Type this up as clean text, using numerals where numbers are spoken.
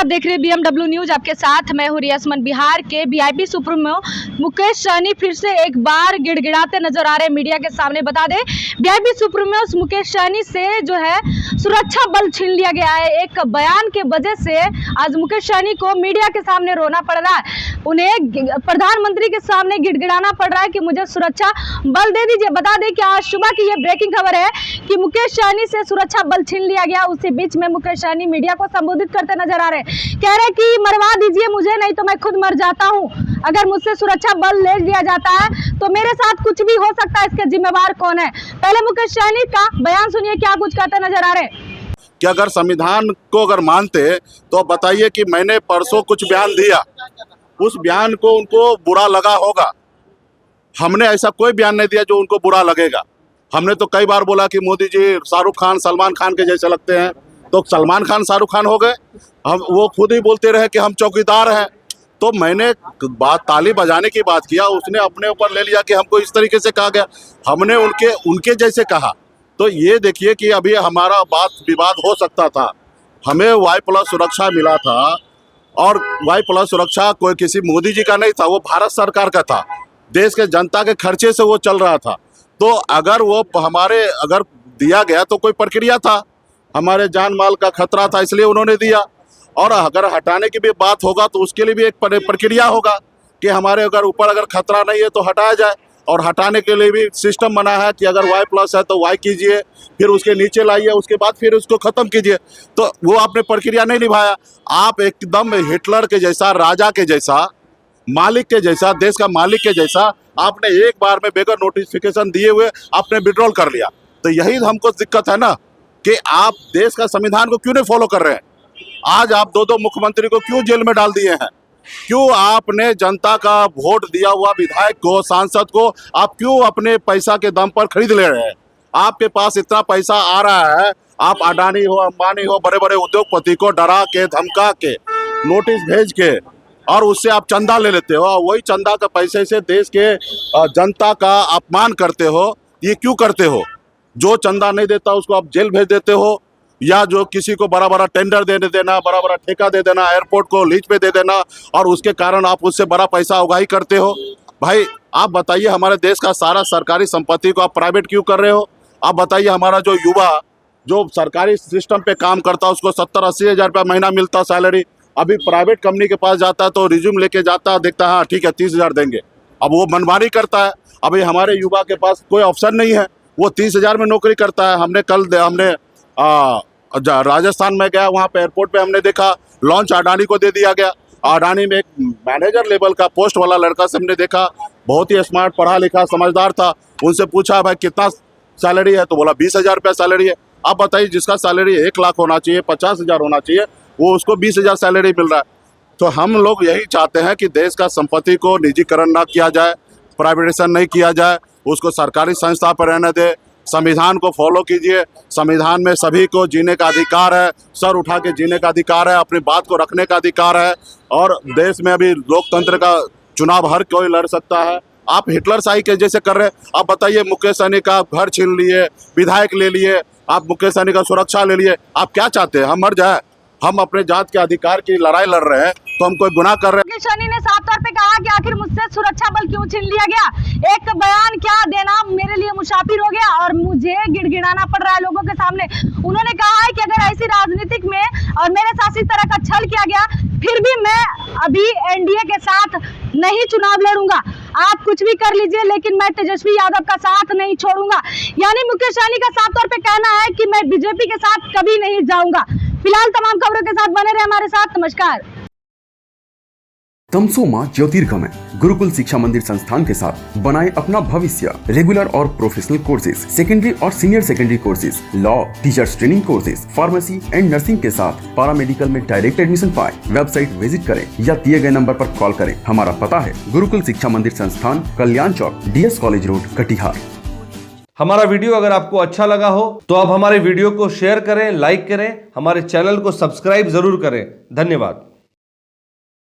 आप देख रहे हैं BMW न्यूज। आपके साथ मैं हूं रियासमन। बिहार के वीआईपी सुप्रीमो मुकेश सहनी फिर से एक बार गिड़गिड़ाते नजर आ रहे हैं मीडिया के सामने। बता दें, वीआईपी सुप्रीमो मुकेश सहनी से जो है सुरक्षा बल छीन लिया गया है। एक बयान के वजह से आज मुकेश सहनी को मीडिया के सामने रोना पड़ रहा है। उन्हें प्रधानमंत्री के सामने गिड़गिड़ाना पड़ रहा है कि मुझे सुरक्षा बल दे दीजिए। बता दें कि आज सुबह की यह ब्रेकिंग खबर है कि मुकेश सहनी से सुरक्षा बल छीन लिया गया। उसी बीच में मुकेश सहनी मीडिया को संबोधित करते नजर आ रहे हैं। कह रहे कि मरवा दीजिए मुझे, नहीं तो मैं खुद मर जाता हूं। अगर मुझसे सुरक्षा बल ले लिया जाता है तो मेरे साथ कुछ भी हो सकता है। इसके जिम्मेवार कौन है? पहले मुकेश सहनी का बयान सुनिए, क्या कुछ कहते नजर आ रहे हैं। कि अगर संविधान को अगर मानते तो बताइए कि मैंने परसों कुछ बयान दिया, उस बयान को उनको बुरा लगा होगा। हमने ऐसा कोई बयान नहीं दिया जो उनको बुरा लगेगा। हमने तो कई बार बोला कि मोदी जी शाहरुख खान सलमान खान के जैसे लगते हैं, तो सलमान खान शाहरुख खान हो गए। हम वो खुद ही बोलते रहे कि हम चौकीदार हैं। तो मैंने बात ताली बजाने की बात किया, उसने अपने ऊपर ले लिया कि हमको इस तरीके से कहा गया, हमने उनके जैसे कहा। तो ये देखिए कि अभी हमारा बात विवाद हो सकता था। हमें Y+ सुरक्षा मिला था और Y+ सुरक्षा कोई किसी मोदी जी का नहीं था, वो भारत सरकार का था। देश के जनता के खर्चे से वो चल रहा था। तो अगर वो हमारे अगर दिया गया तो कोई प्रक्रिया था, हमारे जान माल का खतरा था, इसलिए उन्होंने दिया। और अगर हटाने की भी बात होगा तो उसके लिए भी एक प्रक्रिया होगा कि हमारे अगर ऊपर अगर खतरा नहीं है तो हटाया जाए। और हटाने के लिए भी सिस्टम बना है कि अगर Y+ है तो Y कीजिए, फिर उसके नीचे लाइए, उसके बाद फिर उसको ख़त्म कीजिए। तो वो आपने प्रक्रिया नहीं निभाया। आप एकदम हिटलर के जैसा, राजा के जैसा, मालिक के जैसा, देश का मालिक के जैसा आपने एक बार में बगैर नोटिफिकेशन दिए हुए आपने विड्रॉल कर लिया। तो यही हमको दिक्कत है ना कि आप देश का संविधान को क्यों नहीं फॉलो कर रहे हैं। आज आप दो मुख्यमंत्री को क्यों जेल में डाल दिए हैं? क्यों आपने जनता का वोट दिया हुआ विधायक को, सांसद को आप क्यों अपने पैसा के दम पर खरीद ले रहे हैं? आपके पास इतना पैसा आ रहा है, आप अडानी हो, अंबानी हो, बड़े बड़े उद्योगपति को डरा के, धमका के, नोटिस भेज के और उससे आप चंदा ले लेते हो। वही चंदा के पैसे से देश के जनता का अपमान करते हो। ये क्यों करते हो? जो चंदा नहीं देता उसको आप जेल भेज देते हो, या जो किसी को बड़ा बड़ा टेंडर दे देना, बड़ा बड़ा ठेका दे देना, एयरपोर्ट को लीज पे दे देना, और उसके कारण आप उससे बड़ा पैसा उगाही करते हो। भाई आप बताइए, हमारे देश का सारा सरकारी संपत्ति को आप प्राइवेट क्यों कर रहे हो? आप बताइए, हमारा जो युवा जो सरकारी सिस्टम पे काम करता है उसको 70-80 हज़ार रुपया महीना मिलता सैलरी। अभी प्राइवेट कंपनी के पास जाता है तो रिज्यूम लेके जाता है, देखता है हाँ ठीक है 30,000 देंगे, अब वो मनमानी करता है। अभी हमारे युवा के पास कोई ऑप्शन नहीं है, वो 30,000 में नौकरी करता है। हमने राजस्थान में गया, वहाँ पे एयरपोर्ट पे हमने देखा लॉन्च अडानी को दे दिया गया। अडानी में एक मैनेजर लेवल का पोस्ट वाला लड़का से हमने देखा, बहुत ही स्मार्ट, पढ़ा लिखा, समझदार था। उनसे पूछा भाई कितना सैलरी है, तो बोला 20,000 रुपया सैलरी है। आप बताइए, जिसका सैलरी 1 लाख होना चाहिए, 50,000 होना चाहिए, वो उसको 20,000 सैलरी मिल रहा है। तो हम लोग यही चाहते हैं कि देश का संपत्ति को निजीकरण ना किया जाए, प्राइवेटाइजेशन नहीं किया जाए, उसको सरकारी संस्था पर रहने दे। संविधान को फॉलो कीजिए। संविधान में सभी को जीने का अधिकार है, सर उठा के जीने का अधिकार है, अपनी बात को रखने का अधिकार है। और देश में अभी लोकतंत्र का चुनाव हर कोई लड़ सकता है। आप हिटलर शाही के जैसे कर रहे हैं। आप बताइए, मुकेश सहनी का घर छीन लिए, विधायक ले लिए, आप मुकेश सहनी का सुरक्षा ले लिए। आप क्या चाहते हैं? हम मर जाए? हम अपने जात के अधिकार की लड़ाई लड़ रहे हैं तो हम कोई गुनाह कर रहे हैं? मुकेश सहनी ने साफ तौर पे कहा कि आखिर मुझसे सुरक्षा बल क्यों छीन लिया गया। एक बयान क्या देना मेरे लिए मुसाफिर हो गया और मुझे गिड़गिड़ाना पड़ रहा है लोगों के सामने। उन्होंने कहा है कि अगर ऐसी राजनीतिक में और मेरे साथ इस तरह का छल किया गया, फिर भी मैं अभी NDA के साथ नहीं चुनाव लड़ूंगा। आप कुछ भी कर लीजिए, लेकिन मैं तेजस्वी यादव का साथ नहीं छोड़ूंगा। यानी मुकेश सहनी का साफ तौर पे कहना है कि मैं बीजेपी के साथ कभी नहीं जाऊंगा। फिलहाल तमाम खबरों के साथ बने रहे हमारे साथ। नमस्कार। तमसोमा ज्योतिर्गमय गुरुकुल शिक्षा मंदिर संस्थान के साथ बनाए अपना भविष्य। रेगुलर और प्रोफेशनल कोर्सेज, सेकेंडरी और senior secondary courses, law, teachers training courses, pharmacy and nursing के साथ पैरामेडिकल में डायरेक्ट एडमिशन पाए। वेबसाइट विजिट करें या दिए गए नंबर पर कॉल करें। हमारा पता है गुरुकुल शिक्षा मंदिर संस्थान, कल्याण चौक, DS कॉलेज रोड, कटिहार। हमारा वीडियो अगर आपको अच्छा लगा हो तो आप हमारे वीडियो को शेयर करें, लाइक करें, हमारे चैनल को सब्सक्राइब जरूर करें। धन्यवाद।